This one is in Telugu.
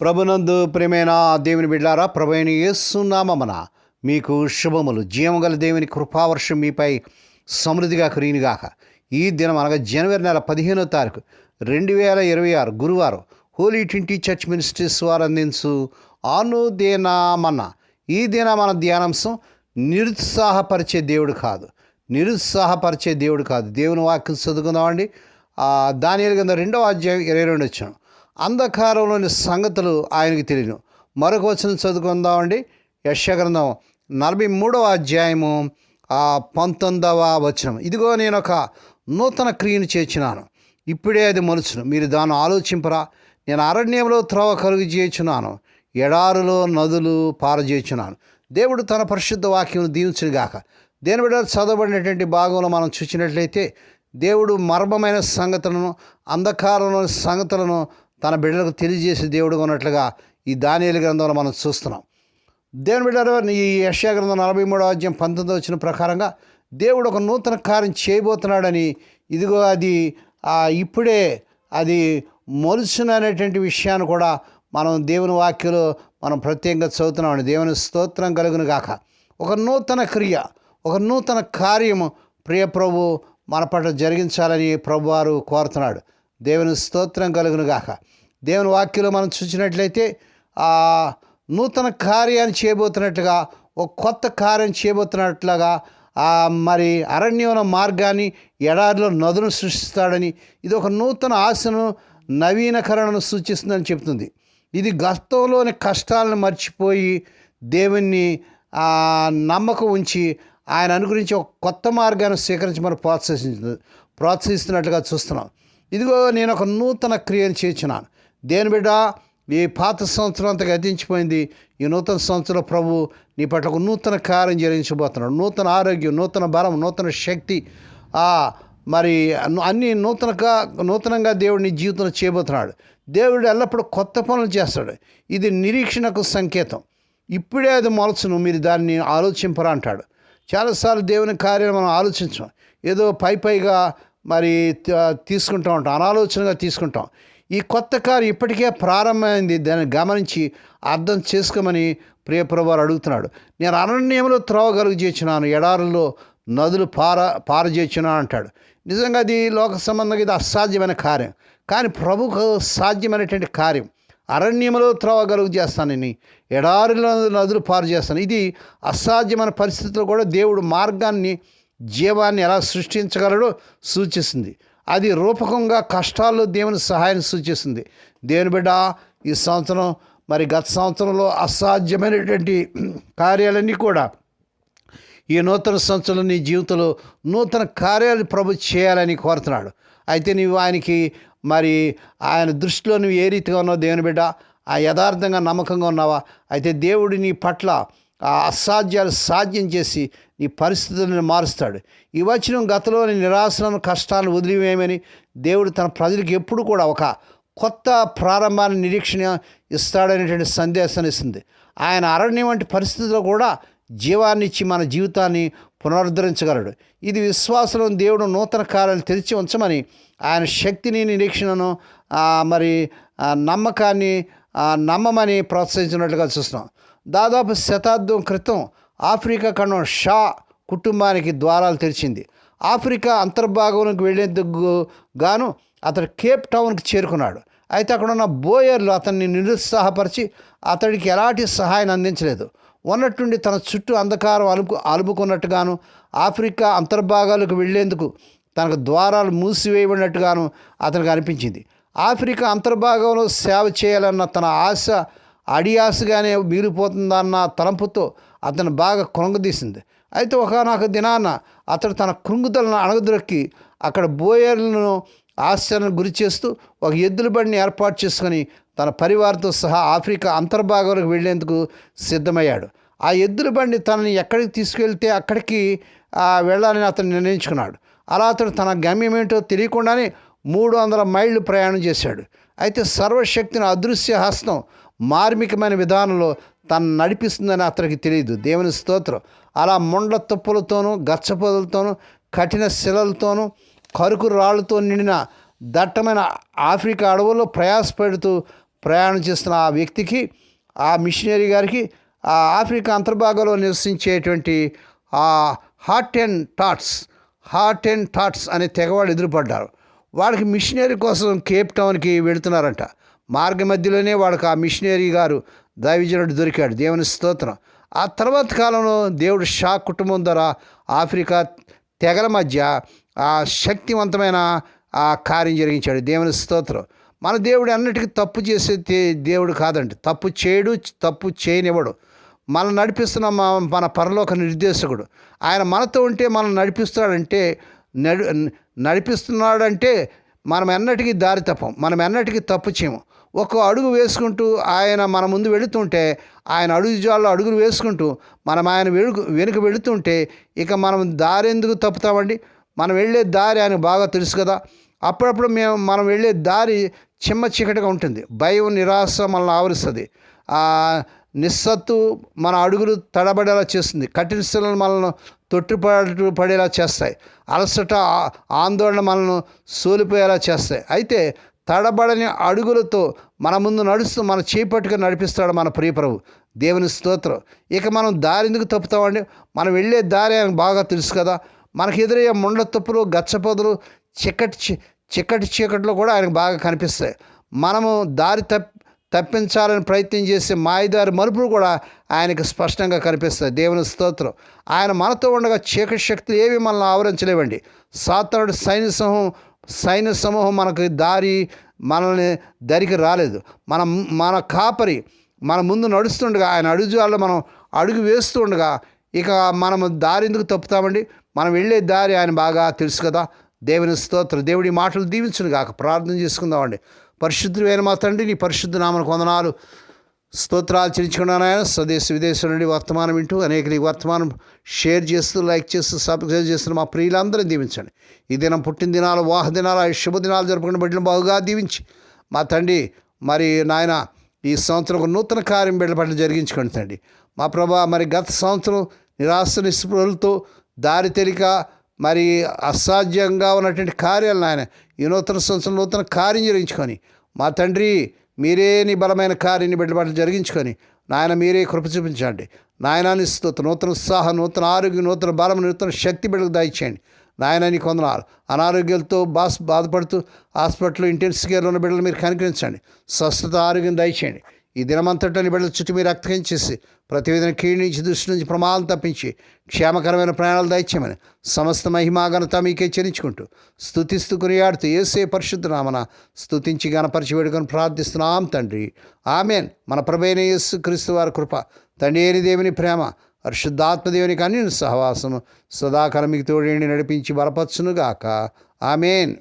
ప్రభునందు ప్రియమైన దేవుని బిడ్డారా, ప్రభువైన యేసు నామమున మీకు శుభములు. జీవగల దేవుని కృపావర్షం మీపై సమృద్ధిగా కురియునుగాక. ఈ దినం అనగా జనవరి నెల 15వ తారీఖు 2026 గురువారం హోలీ ట్రింటీ చర్చ్ మినిస్ట్రీస్ వారు అందించు అనుదినమన్న. ఈ దిన మన ధ్యానాంశం నిరుత్సాహపరిచే దేవుడు కాదు. నిరుత్సాహపరిచే దేవుడు కాదు. దేవుని వాక్యం చదువుకుందామండి. దానియేలు గ్రంథం 2వ అధ్యాయం 22 వచనం. అంధకారంలోని సంగతులు ఆయనకి తెలియను. మరొక వచనం చదువుకుందామండి. యెషయా గ్రంథం 43వ అధ్యాయము 19వ వచనం. ఇదిగో నేను ఒక నూతన క్రియను చేర్చున్నాను, ఇప్పుడే అది మొలుచును, మీరు దాన్ని ఆలోచింపరా. నేను అరణ్యంలో త్రోవ కలుగు చేయుచున్నాను, ఎడారులో నదులు పారజేయుచున్నాను. దేవుడు తన పరిశుద్ధ వాక్యం దీవించుగాక. దేని బిడ్డ చదవబడినటువంటి భాగంలో మనం చూసినట్లయితే దేవుడు మర్మమైన సంగతులను, అంధకారంలోని సంగతులను తన బిడ్డలకు తెలియజేసే దేవుడుగా ఉన్నట్లుగా ఈ దానియేలు గ్రంథంలో మనం చూస్తున్నాం. దేవుని బిడ్డలు, ఈ యెషయా గ్రంథం 43వ అధ్యాయం 19వ వచనం ప్రకారంగా దేవుడు ఒక నూతన కార్యం చేయబోతున్నాడని, ఇదిగో అది ఇప్పుడే అది మొలుచును అనేటువంటి విషయాన్ని కూడా మనం దేవుని వాక్యంలో మనం ప్రత్యేకంగా చదువుతున్నామండి. దేవుని స్తోత్రం కలుగును గాక. ఒక నూతన క్రియ, ఒక నూతన కార్యము ప్రియ ప్రభు మన పట్ల జరిగించాలని ప్రభువారు కోరుతున్నాడు. దేవుని స్తోత్రం కలుగును గాక. దేవుని వాక్యంలో మనం చూసినట్లయితే నూతన కార్యాన్ని చేయబోతున్నట్లుగా, ఒక కొత్త కార్యం చేయబోతున్నట్లుగా మరి అరణ్యంలో మార్గాన్ని, ఎడారిలో నదులను సృష్టిస్తాడని, ఇది ఒక నూతన ఆశను, నవీనకరణను సూచిస్తుందని చెప్తుంది. ఇది గతంలోని కష్టాలను మర్చిపోయి దేవుణ్ణి నమ్మకం ఉంచి ఆయన అనుగురించి ఒక కొత్త మార్గాన్ని స్వీకరించి మనం ప్రోత్సహిస్తున్నట్లుగా చూస్తున్నాం. ఇదిగో నేను ఒక నూతన క్రియను చేర్చున్నాను. దేని బిడ్డ, ఈ పాత సంవత్సరం అంతా గతించిపోయింది. ఈ నూతన సంవత్సరం ప్రభు నీ పట్ల ఒక నూతన కార్యం జరిగించబోతున్నాడు. నూతన ఆరోగ్యం, నూతన బలం, నూతన శక్తి, మరి అన్నీ నూతనంగా దేవుడు నీ జీవితంలో చేయబోతున్నాడు. దేవుడు ఎల్లప్పుడూ కొత్త పనులు చేస్తాడు. ఇది నిరీక్షణకు సంకేతం. ఇప్పుడే అది మొలచును, మీరు దాన్ని ఆలోచింపరా అంటాడు. చాలాసార్లు దేవుని కార్యాలు మనం ఆలోచించాం, ఏదో పైగా మరి తీసుకుంటూ ఉంటాం, అనాలోచనగా తీసుకుంటాం. ఈ కొత్త కార్యం ఇప్పటికే ప్రారంభమైంది, దాన్ని గమనించి అర్థం చేసుకోమని ప్రియ ప్రభువారు అడుగుతున్నాడు. నేను అరణ్యంలో త్రోవ కలుగు చేస్తున్నాను, ఎడారుల్లో నదులు పారజేస్తున్నాను అంటాడు. నిజంగా అది లోక సంబంధంగా ఇది అసాధ్యమైన కార్యం, కానీ ప్రభుకు సాధ్యమైనటువంటి కార్యం. అరణ్యంలో త్రోవ కలుగు చేస్తానని, ఎడారిలో నదులు పారు చేస్తాను. ఇది అసాధ్యమైన పరిస్థితుల్లో కూడా దేవుడు మార్గాన్ని, జీవాన్ని ఎలా సృష్టించగలడో సూచిస్తుంది. అది రూపకంగా కష్టాల్లో దేవుని సహాయాన్ని సూచిస్తుంది. దేవుని బిడ్డ, ఈ సంవత్సరం మరి గత సంవత్సరంలో అసాధ్యమైనటువంటి కార్యాలన్నీ కూడా ఈ నూతన సంవత్సరంలో నీ జీవితంలో నూతన కార్యాలు ప్రభు చేయాలని కోరుతున్నాడు. అయితే నీవు ఆయనకి మరి ఆయన దృష్టిలో నువ్వు ఏ రీతిగా ఉన్నావు దేవుని బిడ్డ, యథార్థంగా నమ్మకంగా ఉన్నావా? అయితే దేవుడు నీ పట్ల అసాధ్యాలు సాధ్యం చేసి నీ పరిస్థితులను మారుస్తాడు. ఈ వచనం గతంలోని నిరాశలను, కష్టాలను వదిలివేయమని దేవుడు తన ప్రజలకు ఎప్పుడు కూడా ఒక కొత్త ప్రారంభాన్ని, నిరీక్షణ ఇస్తాడనేటువంటి సందేశాన్ని ఇస్తుంది. ఆయన అరణ్యం వంటి పరిస్థితుల్లో కూడా జీవాన్ని ఇచ్చి మన జీవితాన్ని పునరుద్ధరించగలడు. ఇది విశ్వాసంలో దేవుడు నూతన కార్యాలు తెరిచి ఉంచమని, ఆయన శక్తిని, నిరీక్షణను మరి నమ్మకాన్ని నమ్మమని ప్రోత్సహించినట్లుగా చూస్తున్నాం. దాదాపు శతాబ్దం క్రితం ఆఫ్రికా ఖండం షా కుటుంబానికి ద్వారాలు తెరిచింది. ఆఫ్రికా అంతర్భాగంలోకి వెళ్ళేందుకు గాను అతడు కేప్ టౌన్కి చేరుకున్నాడు. అయితే అక్కడ ఉన్న బోయర్లు అతన్ని నిరుత్సాహపరిచి అతడికి ఎలాంటి సహాయాన్ని అందించలేదు. ఉన్నట్టుండి తన చుట్టూ అంధకారం అలుపుకున్నట్టుగాను, ఆఫ్రికా అంతర్భాగాలకు వెళ్లేందుకు తనకు ద్వారాలు మూసివేయబడినట్టుగాను అతనికి అనిపించింది. ఆఫ్రికా అంతర్భాగంలో సేవ చేయాలన్న తన ఆశ అడియాసగానే మిగిలిపోతుందన్న తలంపుతో అతను బాగా కృంగదీసింది. అయితే ఒకనొక దినాన అతడు తన కృంగుదలను అణగదొక్కి అక్కడ బోయర్లను ఆశ్చర్యానికి గురి చేస్తూ ఒక ఎద్దుల బండిని ఏర్పాటు చేసుకొని తన పరివారంతో సహా ఆఫ్రికా అంతర్భాగంలోకి వెళ్లేందుకు సిద్ధమయ్యాడు. ఆ ఎద్దుల బండి తనని ఎక్కడికి తీసుకెళ్తే అక్కడికి వెళ్ళాలని అతను నిర్ణయించుకున్నాడు. అలా అతడు తన గమ్యం ఏంటో తెలియకుండానే 300 మైళ్ళు ప్రయాణం చేశాడు. అయితే సర్వశక్తిని అదృశ్య హస్తం మార్మికమైన విధానంలో తను నడిపిస్తుందని అతనికి తెలియదు. దేవుని స్తోత్రం. అలా మొండ తుప్పలతోనూ, గచ్చపొదలతోనూ, కఠిన శిలలతోనూ, కరుకు రాళ్లతో నిండిన దట్టమైన ఆఫ్రికా అడవుల్లో ప్రయాసపడుతూ ప్రయాణం చేస్తున్న ఆ వ్యక్తికి, ఆ మిషనరీ గారికి ఆ ఆఫ్రికా అంతర్భాగంలో నివసించేటువంటి ఆ హార్ట్ అండ్ థాట్స్ అనే తెగవాళ్ళు ఎదురుపడ్డారు. వాడికి మిషనరీ కోసం కేప్ టౌన్కి వెళుతున్నారంట. మార్గ మధ్యలోనే వాడికి ఆ మిషనరీ గారు దైవజనుడు దొరికాడు. దేవుని స్తోత్రం. ఆ తర్వాత కాలంలో దేవుడు షా కుటుంబం ద్వారా ఆఫ్రికా తెగల మధ్య ఆ శక్తివంతమైన ఆ కార్యం జరిగించాడు. దేవుని స్తోత్రం. మన దేవుడు అన్నిటికీ తప్పు చేసే దేవుడు కాదండి. తప్పు చేయడు, తప్పు చేయనివ్వడు. మనం నడిపిస్తున్న మన పరలోక నిర్దేశకుడు. ఆయన మనతో ఉంటే మనం నడిపిస్తున్నాడంటే మనం ఎన్నటికీ దారి తప్పం, మనం ఎన్నటికీ తప్పు చేయము. ఒక అడుగు వేసుకుంటూ ఆయన మన ముందు వెళుతుంటే, ఆయన అడుగు జాల్లో అడుగులు వేసుకుంటూ ఆయన వెనుక వెళుతుంటే ఇక మనం దారి ఎందుకు తప్పుతామండి? మనం వెళ్ళే దారి ఆయనకు బాగా తెలుసు కదా. అప్పుడప్పుడు మనం వెళ్ళే దారి చిమ్మ చీకటిగా ఉంటుంది. భయం, నిరాశ మనల్ని ఆవరిస్తుంది. నిస్సత్తు మన అడుగులు తడబడేలా చేస్తుంది. కఠిన శిలలు మనల్ని పడేలా చేస్తాయి. అలసట, ఆందోళన మనల్ని సోలిపోయేలా చేస్తాయి. అయితే తడబడని అడుగులతో మన ముందు నడుస్తూ మన చేపట్టుగా నడిపిస్తాడు మన ప్రియప్రభు. దేవుని స్తోత్రం. ఇక మనం దారి ఎందుకు తప్పుతామండి? మనం వెళ్ళే దారి ఆయనకు బాగా తెలుసు కదా. మనకు ఎదురయ్యే ముండ్ల తుప్పులు, గచ్చపొదలు, చీకటిలో కూడా ఆయనకు బాగా కనిపిస్తాయి. మనము దారి తప్పించాలని ప్రయత్నం చేసే మాయదారి మలుపులు కూడా ఆయనకు స్పష్టంగా కనిపిస్తాయి. దేవుని స్తోత్రం. ఆయన మనతో ఉండగా చీకటి శక్తులు ఏవి మనల్ని ఆవరించలేవండి. సాతానుడు సైన్య సమూహం మనల్ని దరికి రాలేదు. మన కాపరి మన ముందు నడుస్తుండగా, ఆయన అడుగుజాల్లో మనం అడుగు వేస్తూ ఉండగా ఇక మనము దారి ఎందుకు తప్పుతామండి? మనం వెళ్ళే దారి ఆయన బాగా తెలుసు కదా. దేవుని స్తోత్రం. దేవుడి మాటలు దీవించును గాక. ప్రార్థన చేసుకుందామండి. పరిశుద్ధుడైన మా తండ్రి, నీ పరిశుద్ధ నామమునకు వందనాలు, స్తోత్రాలు చెల్లించుకున్నాను. ఆయన స్వదేశ విదేశం నుండి వర్తమానం వింటూ అనేక వర్తమానం షేర్ చేస్తూ, లైక్ చేస్తూ, సబ్స్క్రైబ్ చేస్తున్న మా ప్రియులందరినీ దీవించండి. ఈ దినం పుట్టిన దినాలు, వాహ దినాలు, శుభదినాలు జరుపుకున్న బిడ్డలు బాగుగా దీవించి మా తండ్రి, మరి నాయన ఈ సంవత్సరం ఒక నూతన కార్యం బిడ్డల పట్ల జరిగించుకోండి తండ్రి. మా ప్రభా, మరి గత సంవత్సరం నిరాశ నిస్పృహలతో దారి తెలియక మరి అసాధ్యంగా ఉన్నటువంటి కార్యాలు నాయన ఈ నూతన సంవత్సరం నూతన కార్యం జరిగించుకొని మా తండ్రి, మీరే నీ బలమైన కార్యాన్ని బిడ్డల పట్ల జరిగించుకొని నాయన మీరే కృప చూపించండి. నాయనాన్ని స్తోత్రం. నూతన ఉత్సాహం, నూతన ఆరోగ్యం, నూతన బలం, నూతన శక్తి బిడ్డలకు దయచేయండి. నాయన నీకు వందనాలు. అనారోగ్యాలతో బాధపడుతూ హాస్పిటల్ ఇంటెన్సివ్ కేర్లో ఉన్న బిడ్డలు మీరు కనికరించండి. స్వస్థత, ఆరోగ్యం దయచేయండి. ఈ దినమంతటాన్ని బిడ్డల చుట్టూ మీరు రక్తం చేసి ప్రతి విధంగా కీడు నుంచి, దృష్టి నుంచి, ప్రమాదం తప్పించి క్షేమకరమైన ప్రయాణాలు దయచేయమని సమస్త మహిమాఘనత మీకే చెల్లించుకుంటూ స్తుతిస్తూ కొనియాడుతూ యేసే పరిశుద్ధ నామన స్తుతించి గణపరిచి వేడుకొని ప్రార్థిస్తున్నాం తండ్రి. ఆమెన్. మన ప్రభువైన యేసు క్రీస్తు వారి కృప, తండ్రి అయిన దేవుని ప్రేమ, పరిశుద్ధాత్మదేవునికి అన్యుని సహవాసము సదాకాలం మీకు తోడేండి నడిపించి బలపరచునుగాక. ఆమెన్.